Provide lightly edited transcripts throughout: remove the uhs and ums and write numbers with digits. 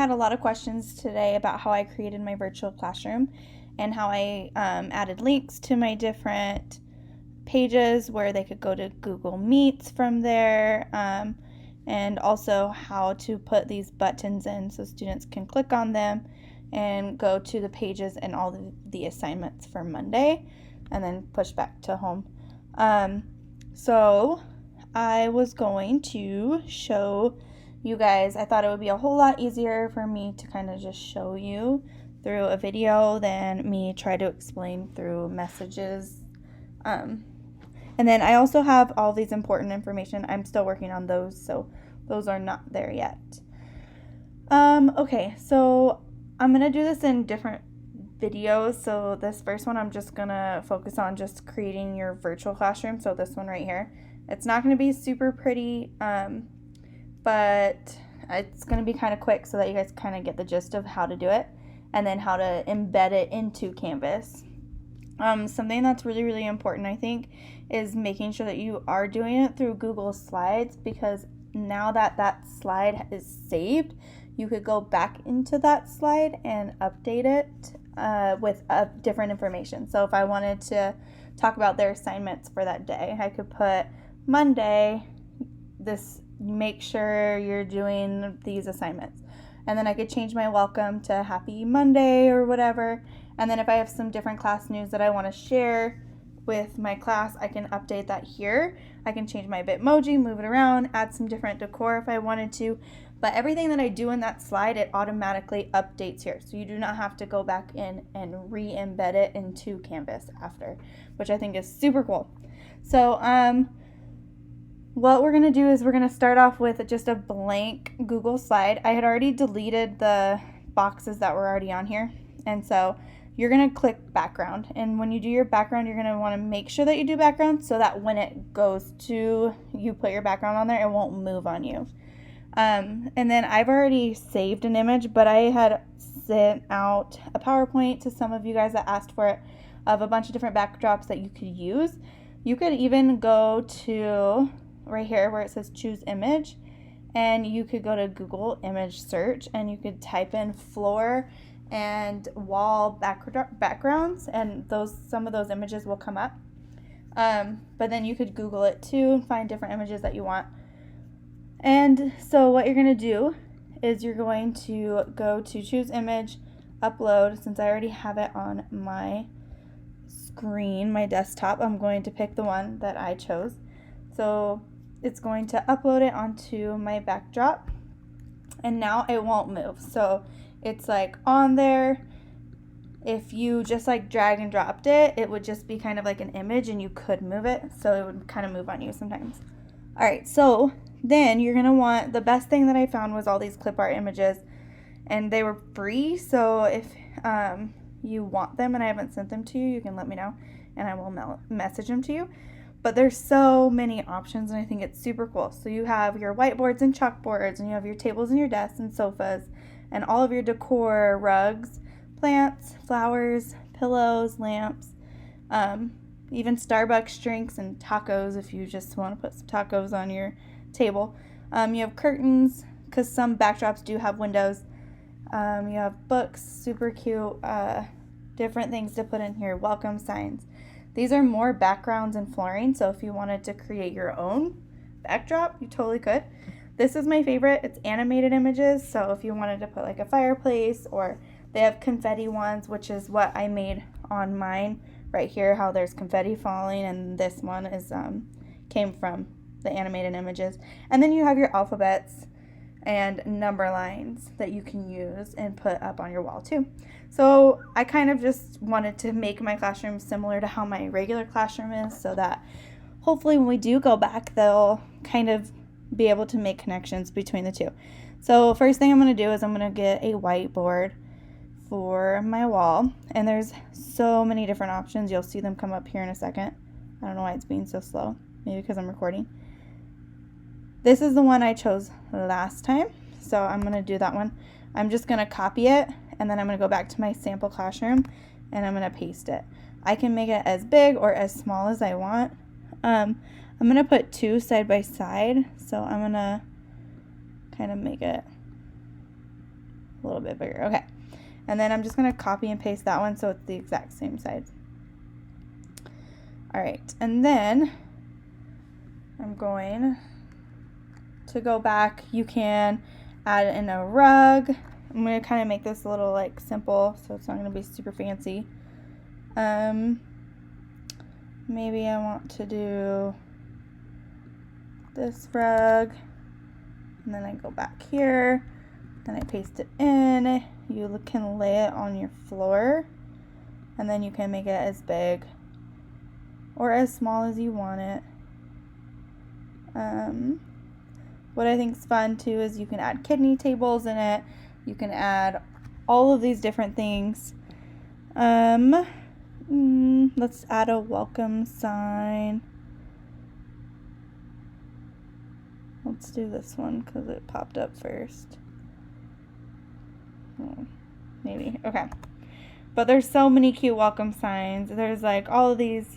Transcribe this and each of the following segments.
Had a lot of questions today about how I created my virtual classroom and how I added links to my different pages where they could go to Google Meets from there, and also how to put these buttons in so students can click on them and go to the pages and all the assignments for Monday and then push back to home. So I was going to show you guys. I thought it would be a whole lot easier for me to kind of just show you through a video than me try to explain through messages. And then I also have all these important information. I'm still working on those, so those are not there yet. Okay, so I'm going to do this in different videos. So this first one, I'm just going to focus on just creating your virtual classroom. So this one right here. It's not going to be super pretty, but it's going to be kind of quick so that you guys kind of get the gist of how to do it and then how to embed it into Canvas. Something that's really, really important, I think, is making sure that you are doing it through Google Slides, because now that that slide is saved, you could go back into that slide and update it with different information. So if I wanted to talk about their assignments for that day, I could put Monday, make sure you're doing these assignments. And then I could change my welcome to Happy Monday or whatever. And then if I have some different class news that I want to share with my class, I can update that here. I can change my Bitmoji, move it around, add some different decor if I wanted to. But everything that I do in that slide, it automatically updates here. So you do not have to go back in and re-embed it into Canvas after, which I think is super cool. So what we're going to do is we're going to start off with just a blank Google slide. I had already deleted the boxes that were already on here. And so you're going to click background. And when you do your background, you're going to want to make sure that you do background so that when it goes to you put your background on there, it won't move on you. And then I've already saved an image, but I had sent out a PowerPoint to some of you guys that asked for it of a bunch of different backdrops that you could use. You could even go to right here where it says choose image, and you could go to Google image search and you could type in floor and wall backgrounds, and some of those images will come up. But then you could Google it too and find different images that you want. And so what you're going to do is you're going to go to choose image, upload. Since I already have it on my screen, my desktop, I'm going to pick the one that I chose. So it's going to upload it onto my backdrop, and now it won't move. So it's like on there. If you just like drag and dropped it, it would just be kind of like an image and you could move it. So it would kind of move on you sometimes. All right, so then you're going to want, the best thing that I found was all these clip art images, and they were free. So if you want them and I haven't sent them to you, you can let me know and I will message them to you. But there's so many options, and I think it's super cool. So you have your whiteboards and chalkboards, and you have your tables and your desks and sofas, and all of your decor, rugs, plants, flowers, pillows, lamps, even Starbucks drinks and tacos if you just want to put some tacos on your table. You have curtains, because some backdrops do have windows. You have books, super cute, different things to put in here, welcome signs. These are more backgrounds and flooring, so if you wanted to create your own backdrop, you totally could. This is my favorite. It's animated images, so if you wanted to put like a fireplace, or they have confetti ones, which is what I made on mine right here, how there's confetti falling, and this one is came from the animated images. And then you have your alphabets and number lines that you can use and put up on your wall too. So I kind of just wanted to make my classroom similar to how my regular classroom is, so that hopefully when we do go back, they'll kind of be able to make connections between the two. So first thing I'm going to do is I'm going to get a whiteboard for my wall, and there's so many different options. You'll see them come up here in a second. I don't know why it's being so slow, maybe because I'm recording. This is the one I chose last time, so I'm going to do that one. I'm just going to copy it, and then I'm going to go back to my sample classroom, and I'm going to paste it. I can make it as big or as small as I want. I'm going to put two side by side, so I'm going to kind of make it a little bit bigger. Okay. And then I'm just going to copy and paste that one so it's the exact same size. All right. And then I'm going to go back. You can add in a rug. I'm going to kind of make this a little like simple so it's not going to be super fancy. Maybe I want to do this rug, and then I go back here, then I paste it in. You can lay it on your floor, and then you can make it as big or as small as you want it. What I think is fun too is you can add kidney tables in it. You can add all of these different things. Let's add a welcome sign. Let's do this one because it popped up first. Maybe. Okay. But there's so many cute welcome signs. There's like all of these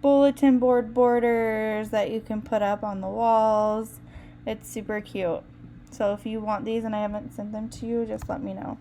bulletin board borders that you can put up on the walls. It's super cute. So if you want these and I haven't sent them to you, just let me know.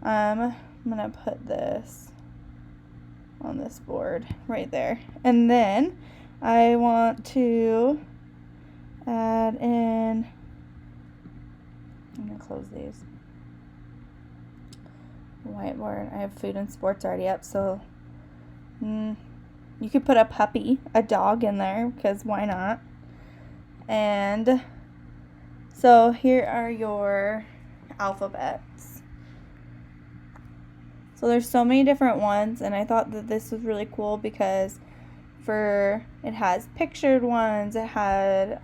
I'm going to put this on this board right there. And then I want to add in, I'm going to close these. Whiteboard. I have food and sports already up, so you could put a puppy, a dog in there, because why not? And so here are your alphabets. So there's so many different ones, and I thought that this was really cool because it has pictured ones, it had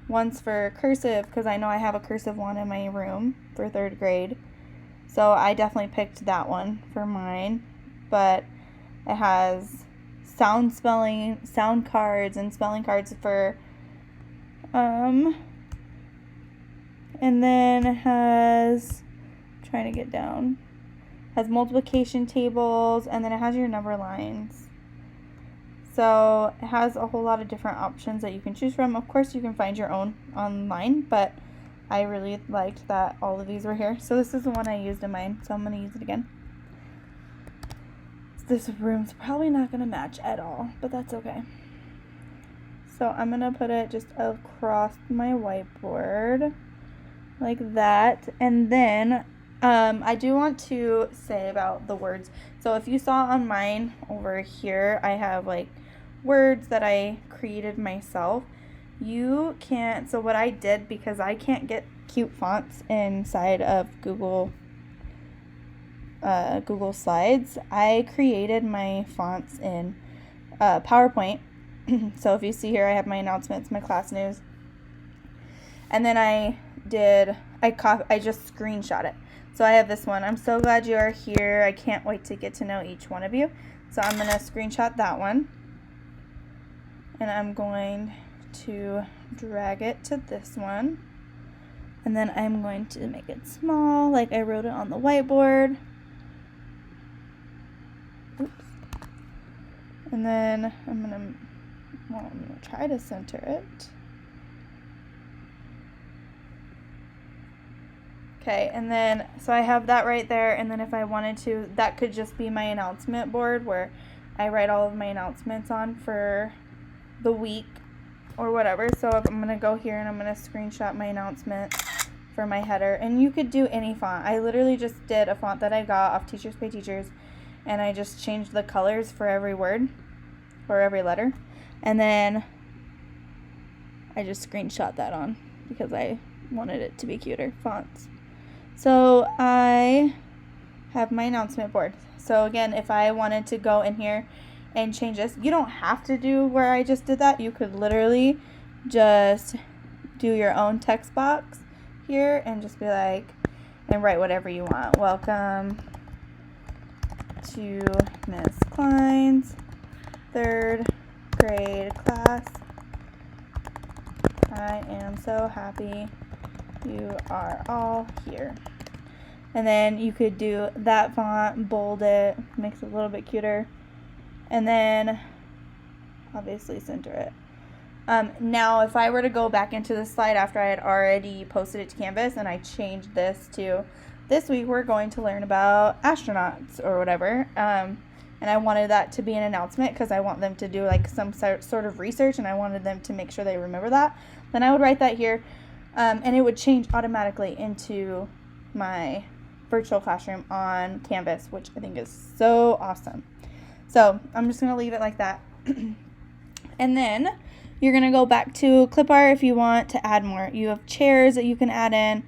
ones for cursive, because I know I have a cursive one in my room for 3rd grade. So I definitely picked that one for mine, but it has sound cards and spelling cards for, and then it has, trying to get down, has multiplication tables, and then it has your number lines. So it has a whole lot of different options that you can choose from. Of course, you can find your own online, but I really liked that all of these were here. So this is the one I used in mine, so I'm going to use it again. This room's probably not going to match at all, but that's okay. So I'm going to put it just across my whiteboard like that. And then I do want to say about the words. So if you saw on mine over here, I have like words that I created myself. You can't, so what I did, because I can't get cute fonts inside of Google Slides, I created my fonts in PowerPoint. So if you see here, I have my announcements, my class news, and then I just screenshot it. So I have this one. I'm so glad you are here. I can't wait to get to know each one of you. So I'm going to screenshot that one, and I'm going to drag it to this one, and then I'm going to make it small like I wrote it on the whiteboard. Oops. And then I'm gonna try to center it. Okay, and then so I have that right there, and then if I wanted to, that could just be my announcement board where I write all of my announcements on for the week or whatever. So I'm going to go here and I'm going to screenshot my announcement for my header. And you could do any font. I literally just did a font that I got off Teachers Pay Teachers, and I just changed the colors for every word or every letter. And then I just screenshot that on because I wanted it to be cuter fonts. So I have my announcement board. So again, if I wanted to go in here and change this, you don't have to do where I just did that. You could literally just do your own text box here and just be like, and write whatever you want. Welcome to Miss Klein's 3rd grade class. I am so happy you are all here. And then you could do that font, bold it, makes it a little bit cuter. And then obviously center it. Now, if I were to go back into the slide after I had already posted it to Canvas and I changed this to this week, we're going to learn about astronauts or whatever. And I wanted that to be an announcement because I want them to do like some sort of research and I wanted them to make sure they remember that. Then I would write that here and it would change automatically into my virtual classroom on Canvas, which I think is so awesome. So I'm just going to leave it like that. And then you're going to go back to clip art if you want to add more. You have chairs that you can add in.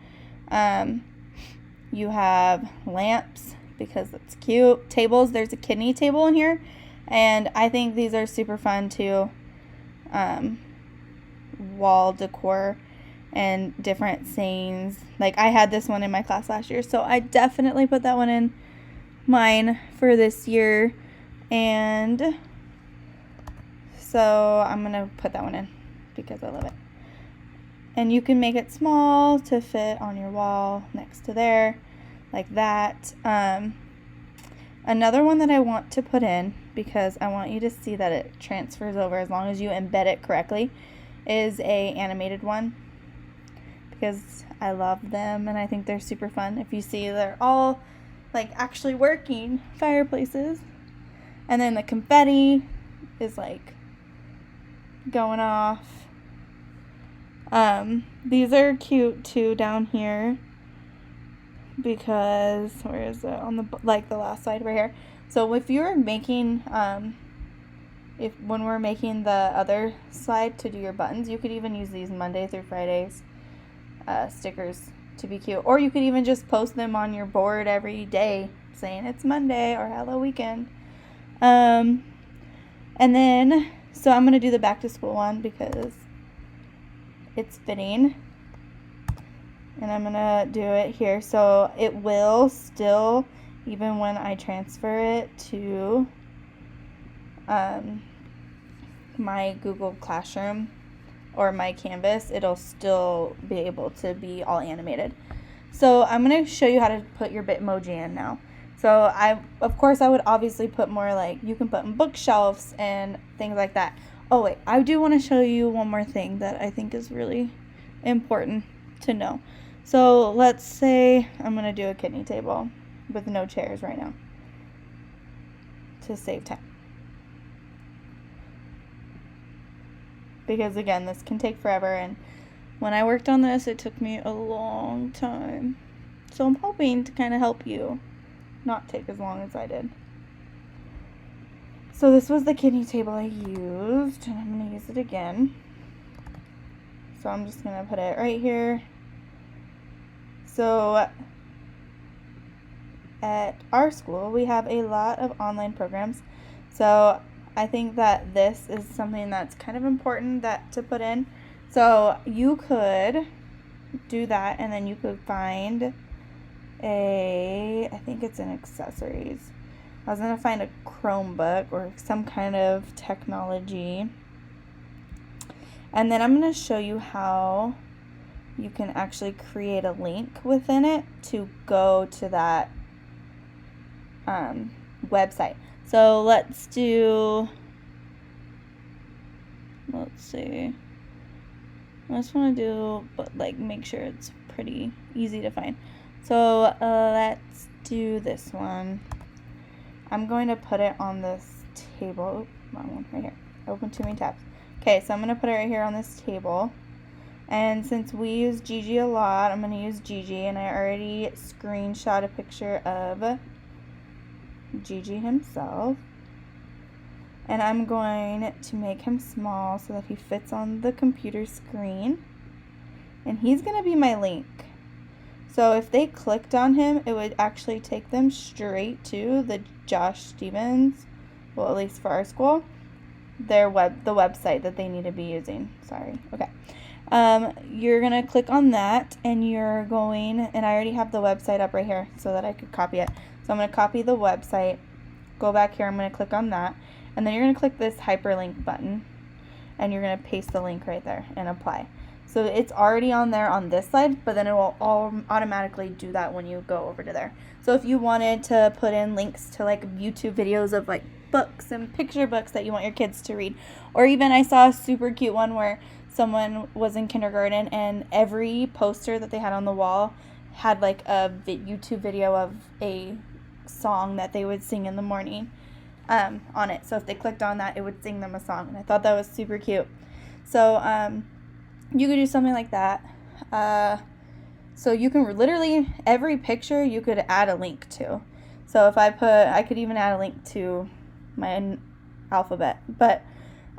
You have lamps because it's cute. Tables, there's a kidney table in here. And I think these are super fun too. Wall decor and different sayings. Like I had this one in my class last year, so I definitely put that one in mine for this year. And so I'm going to put that one in because I love it. And you can make it small to fit on your wall next to there, like that. Another one that I want to put in, because I want you to see that it transfers over as long as you embed it correctly, is a animated one. Because I love them and I think they're super fun. If you see, they're all like actually working fireplaces. And then the confetti is like going off. These are cute too down here because where is it on the like the last slide right here. So if you're making when we're making the other slide to do your buttons, you could even use these Monday through Fridays stickers to be cute, or you could even just post them on your board every day saying it's Monday or hello weekend. And then so I'm gonna do the back to school one because it's fitting, and I'm gonna do it here. So it will still, even when I transfer it to my Google Classroom or my Canvas, it'll still be able to be all animated. So I'm gonna show you how to put your Bitmoji in now. So of course I would obviously put more, like you can put in bookshelves and things like that. Oh wait, I do want to show you one more thing that I think is really important to know. So let's say I'm going to do a kidney table with no chairs right now to save time. Because again, this can take forever, and when I worked on this, it took me a long time. So I'm hoping to kind of help you not take as long as I did. So this was the kidney table I used, and I'm going to use it again. So I'm just going to put it right here. So at our school, we have a lot of online programs. So I think that this is something that's kind of important to put in. So you could do that, and then you could find I think it's in accessories. I was going to find a Chromebook or some kind of technology. And then I'm going to show you how you can actually create a link within it to go to that website. So let's see. I just want to do, but like make sure it's pretty easy to find. So let's do this one. I'm going to put it on this table. Wrong one, right here. Open too many tabs. Okay, so I'm going to put it right here on this table. And since we use Gigi a lot, I'm going to use Gigi. And I already screenshot a picture of Gigi himself. And I'm going to make him small so that he fits on the computer screen. And he's going to be my link. So if they clicked on him, it would actually take them straight to the Josh Stevens, well, at least for our school, the website that they need to be using. Sorry. Okay. You're going to click on that, and you're going, and I already have the website up right here so that I could copy it. So I'm going to copy the website, go back here, I'm going to click on that, and then you're going to click this hyperlink button, and you're going to paste the link right there and apply. So it's already on there on this slide, but then it will automatically do that when you go over to there. So if you wanted to put in links to like YouTube videos of like books and picture books that you want your kids to read, or even I saw a super cute one where someone was in kindergarten and every poster that they had on the wall had like a YouTube video of a song that they would sing in the morning on it. So if they clicked on that, it would sing them a song, and I thought that was super cute. So you could do something like that. So you can literally, every picture you could add a link to. So if I could even add a link to my alphabet, but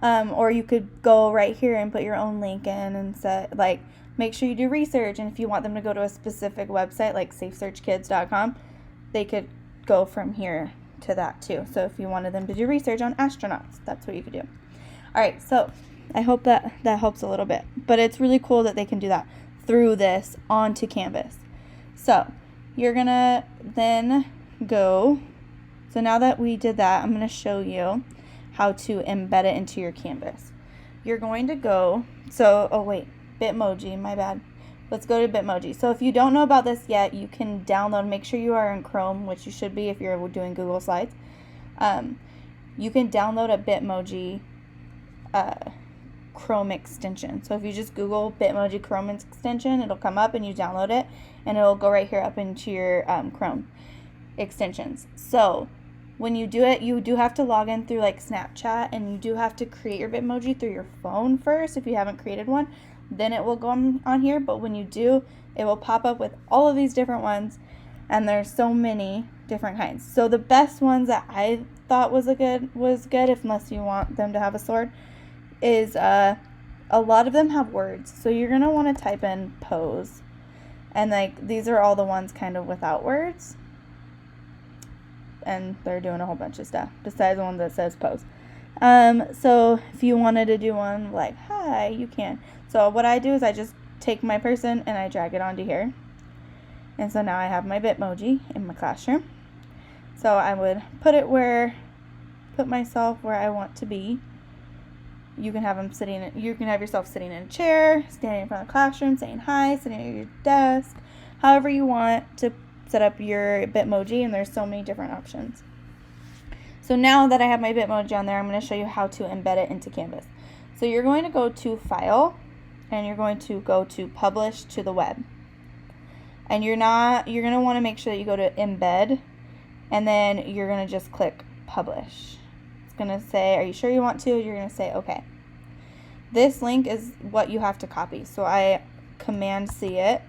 or you could go right here and put your own link in and set, like, make sure you do research, and if you want them to go to a specific website like safesearchkids.com, they could go from here to that too. So if you wanted them to do research on astronauts, that's what you could do. All right, so I hope that helps a little bit, but it's really cool that they can do that through this onto Canvas. So you're gonna then go, so now that we did that, I'm gonna show you how to embed it into your Canvas. You're going to go, Bitmoji, my bad. Let's go to Bitmoji. So if you don't know about this yet, you can download, make sure you are in Chrome, which you should be if you're doing Google Slides. You can download a Bitmoji Chrome extension. So if you just Google Bitmoji Chrome extension, it'll come up and you download it, and it'll go right here up into your Chrome extensions. So when you do it, you do have to log in through like Snapchat, and you do have to create your Bitmoji through your phone first if you haven't created one. Then it will go on here, but when you do, it will pop up with all of these different ones, and there's so many different kinds. So the best ones that I thought was good, unless you want them to have a sword, is a lot of them have words. So you're gonna want to type in pose, and like these are all the ones kind of without words, and they're doing a whole bunch of stuff besides the one that says pose. So if you wanted to do one like hi, you can. So what I do is I just take my person and I drag it onto here, and so now I have my Bitmoji in my classroom. So I would put myself where I want to be. You can have yourself sitting in a chair, standing in front of the classroom, saying hi, sitting at your desk, however you want to set up your Bitmoji, and there's so many different options. So now that I have my Bitmoji on there, I'm going to show you how to embed it into Canvas. So you're going to go to File, and you're going to go to Publish to the Web. And you're going to want to make sure that you go to Embed, and then you're going to just click Publish. It's going to say, are you sure you want to? You're going to say, okay. This link is what you have to copy. So I Command C it,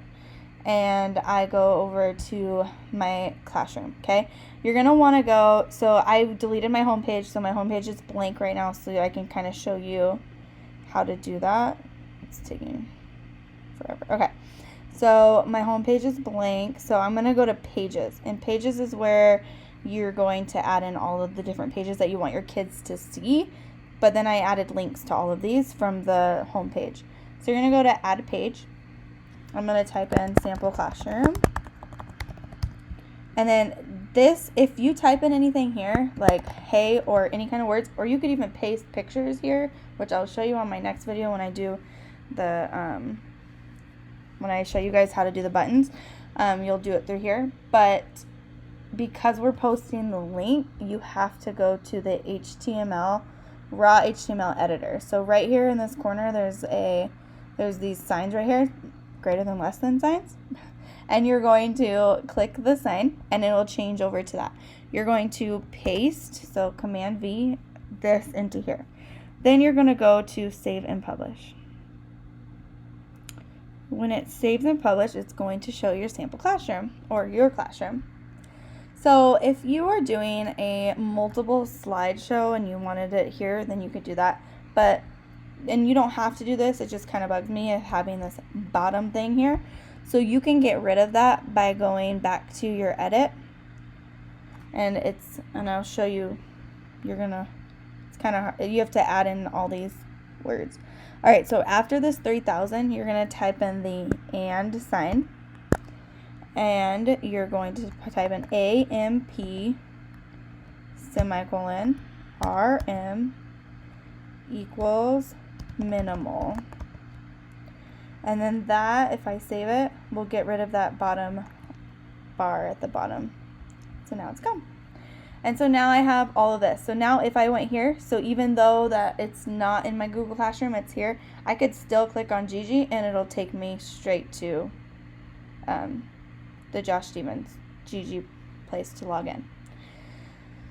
and I go over to my classroom, okay? You're going to want to go, so I deleted my homepage, so my homepage is blank right now, so I can kind of show you how to do that. It's taking forever. Okay, so my homepage is blank, so I'm going to go to Pages, and Pages is where you're going to add in all of the different pages that you want your kids to see, but then I added links to all of these from the homepage. So you're going to go to Add Page. I'm going to type in Sample Classroom. And then this, if you type in anything here, like hey or any kind of words, or you could even paste pictures here, which I'll show you on my next video when I do the, when I show you guys how to do the buttons, you'll do it through here. But because we're posting the link, you have to go to the raw HTML editor. So right here in this corner, there's these signs right here, greater than, less than signs, and you're going to click the sign and it will change over to that. You're going to paste, so Command V, this into here. Then you're going to go to Save and Publish. When it saves and publish, it's going to show your sample classroom or your classroom. So if you are doing a multiple slideshow and you wanted it here, then you could do that. And you don't have to do this, it just kind of bugs me having this bottom thing here. So you can get rid of that by going back to your edit. And I'll show you, it's kind of hard. You have to add in all these words. All right, so after this 3000, you're going to type in the and sign. And you're going to type in AMP semicolon RM equals minimal. And then that, if I save it, will get rid of that bottom bar at the bottom. So now it's gone. And so now I have all of this. So now if I went here, so even though that it's not in my Google Classroom, it's here, I could still click on Gigi and it'll take me straight to the Josh Stevens Gigi place to log in.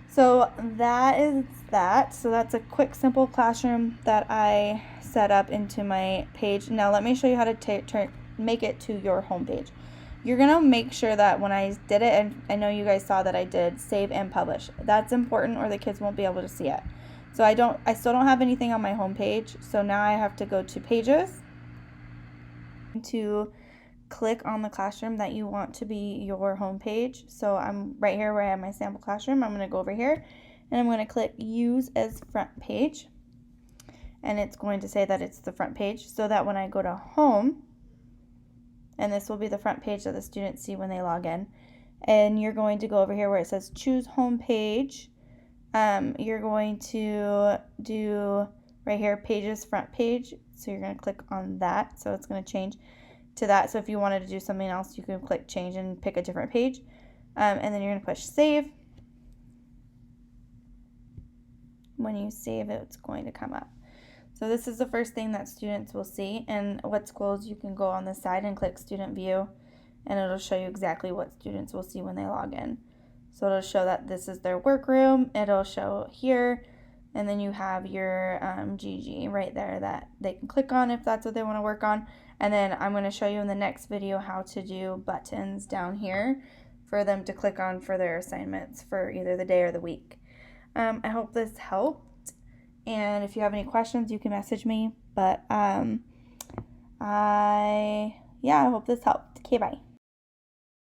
So that is that. So that's a quick, simple classroom that I set up into my page. Now let me show you how to make it to your home page. You're going to make sure that when I did it, and I know you guys saw that I did save and publish. That's important or the kids won't be able to see it. So I still don't have anything on my home page. So now I have to go to pages to click on the classroom that you want to be your home page. So I'm right here where I have my sample classroom. I'm going to go over here and I'm going to click use as front page. And it's going to say that it's the front page so that when I go to home, and this will be the front page that the students see when they log in. And you're going to go over here where it says choose home page. You're going to do right here, pages front page. So you're going to click on that. So it's going to change to that. So if you wanted to do something else, you can click change and pick a different page. And then you're going to push save. When you save it, it's going to come up. So this is the first thing that students will see, and what's cool is you can go on the side and click student view and it'll show you exactly what students will see when they log in. So it'll show that this is their workroom, it'll show here, and then you have your GG right there that they can click on if that's what they want to work on. And then I'm going to show you in the next video how to do buttons down here for them to click on for their assignments for either the day or the week. I hope this helped. And if you have any questions, you can message me. But I hope this helped. Okay, bye.